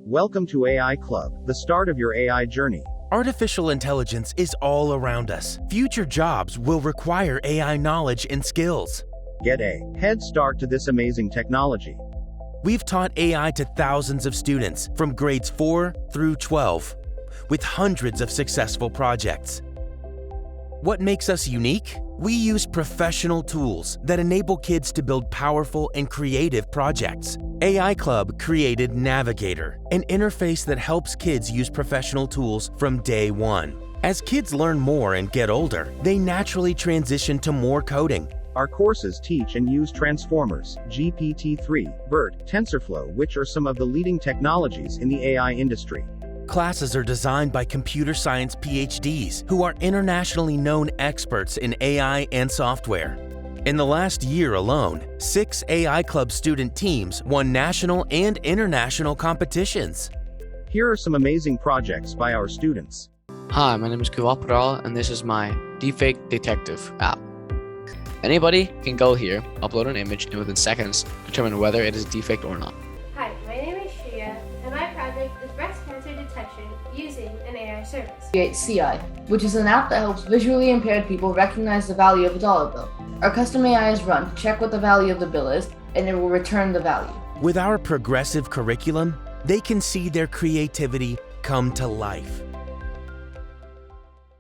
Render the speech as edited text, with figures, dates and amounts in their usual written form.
Welcome to AI Club, the start of your AI journey. Artificial intelligence is all around us. Future jobs will require AI knowledge and skills. Get a head start to this amazing technology. We've taught AI to thousands of students from grades 4 through 12, with hundreds of successful projects. What makes us unique? We use professional tools that enable kids to build powerful and creative projects. AIClub created Navigator, an interface that helps kids use professional tools from day one. As kids learn more and get older, they naturally transition to more coding. Our courses teach and use transformers, GPT-3, BERT, TensorFlow, which are some of the leading technologies in the AI industry. Classes are designed by computer science PhDs who are internationally known experts in AI and software. In the last year alone, 6 AIClub student teams won national and international competitions. Here are some amazing projects by our students. Hi, my name is Kuvapral, and this is my Deepfake Detective app. Anybody can go here, upload an image, and within seconds determine whether it is deepfaked or not. Hi, my name is Shreya, and my project is breast cancer detection using an AI service. AICI, which is an app that helps visually impaired people recognize the value of a dollar bill. Our custom AI is run to check what the value of the bill is, and it will return the value. With our progressive curriculum, they can see their creativity come to life.